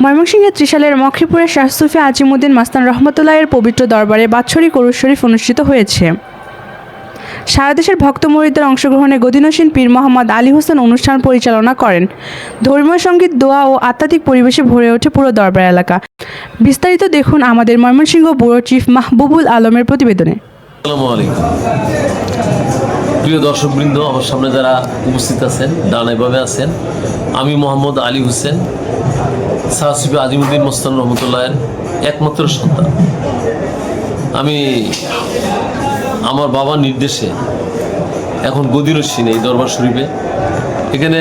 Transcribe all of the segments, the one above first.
ময়মনসিংহের ত্রিশালের মখীপুরের শাহ সুফি আজিমুদ্দিন মাস্তান রহমতুল্লাহের পবিত্র দরবারে বাৎসরিক উরুস শরীফ অনুষ্ঠিত হয়েছে। সারা দেশের ভক্ত মুরিদদের অংশগ্রহণে গদিনসীন পীর মোহাম্মদ আলী হোসেন অনুষ্ঠান পরিচালনা করেন। ধর্মীয় সঙ্গীত, দোয়া ও আধ্যাত্মিক পরিবেশে ভরে ওঠে পুরো দরবার এলাকা। বিস্তারিত দেখুন আমাদের ময়মনসিংহ ব্যুরো চিফ মাহবুবুল আলমের প্রতিবেদনে। আসসালামু আলাইকুম প্রিয় দর্শকবৃন্দ, আমার সামনে যারা উপস্থিত আছেন, ডানাইভাবে আছেন, আমি মোহাম্মদ আলী হোসেন, শাহ সুফি আজিমুদ্দিন মাস্তান রহমতুল্লাহের একমাত্র সন্তান। আমি আমার বাবার নির্দেশে এখন গদিনসীন এই দরবার শরীফে। এখানে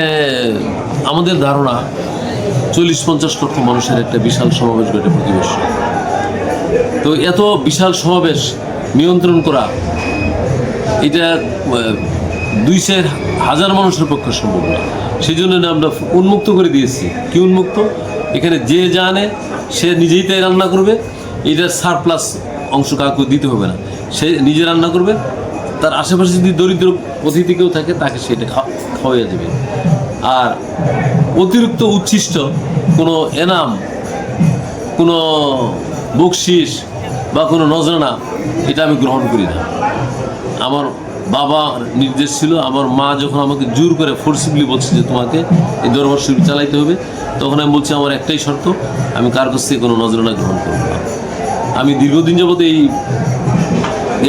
আমাদের ধারণা 40-50 লক্ষ মানুষের একটা বিশাল সমাবেশ ঘটে প্রতি বছর। তো এত বিশাল সমাবেশ নিয়ন্ত্রণ করা, এটা 2,000 মানুষের পক্ষে সম্ভব না। সেই জন্য আমরা উন্মুক্ত করে দিয়েছি। কি উন্মুক্ত? এখানে যে জানে সে নিজেই তাই রান্না করবে, এটার সারপ্লাস অংশ কাউকে দিতে হবে না, সে নিজে রান্না করবে। তার আশেপাশে যদি দরিদ্র অতিথি কেউ থাকে তাকে সেটা খাওয়াইয়া দেবে। আর অতিরিক্ত উচ্ছিষ্ট কোনো এনাম, কোনো বকশিস বা কোনো নজরানা, এটা আমি গ্রহণ করি না। আমার বাবার নির্দেশ ছিল, আমার মা যখন আমাকে জোর করে ফোর্সিবলি বলছে যে তোমাকে এই দরবার শরীফ চালাইতে হবে, তখন আমি বলছি আমার একটাই শর্ত, আমি কার কাছ থেকে কোনো নজরানা গ্রহণ করব না। আমি দীর্ঘদিন যাবত এই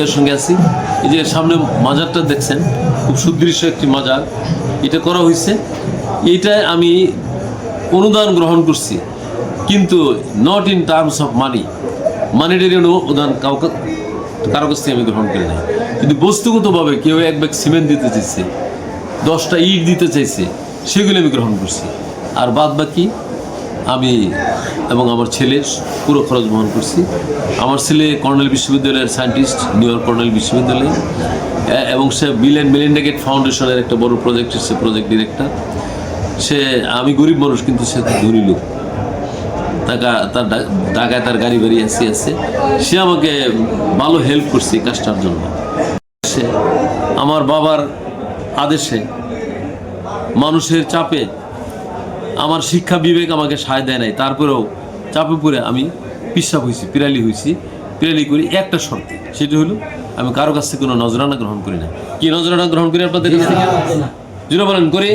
এর সঙ্গে আছি। এই যে সামনে মাজারটা দেখছেন, খুব সুদৃশ্য একটি মাজার, এটা করা হয়েছে। এইটায় আমি অনুদান গ্রহণ করছি, কিন্তু not in terms of monetary অনুদান কারো কাছ থেকে আমি গ্রহণ করি না। কিন্তু বস্তুগতভাবে কেউ এক ব্যাগ সিমেন্ট দিতে চাইছে, 10টা ইট দিতে চাইছে, সেগুলো আমি গ্রহণ করছি। আর বাদ বাকি আমি এবং আমার ছেলে পুরো খরচ বহন করছি। আমার ছেলে কর্নেল বিশ্ববিদ্যালয়ের সায়েন্টিস্ট, নিউ ইয়র্ক কর্নেল বিশ্ববিদ্যালয়ে, এবং সে বিল অ্যান্ড মেলিন্ডা গেটস ফাউন্ডেশনের একটা বড় প্রজেক্টের সে প্রজেক্ট ডিরেক্টর। আমি গরিব মানুষ, কিন্তু সে ধনী লোক। তার ঢাকায় তার গাড়ি বাড়ি আছে। সে আমাকে ভালো হেল্প করছে কাজটার জন্য। সে আমার বাবার আদেশে, মানুষের চাপে, আমার শিক্ষা বিবেক আমাকে সায় দেয় নাই, তারপরেও চাপে পড়ে আমি পিসাব হয়েছি, পিরালি করি একটা শর্তে। সেটা হলো আমি কারো কাছ থেকে কোনো নজরানা গ্রহণ করি না। কি নজরানা গ্রহণ করি আপনাদের কাছ থেকে? জুড়ে বলেন, করি?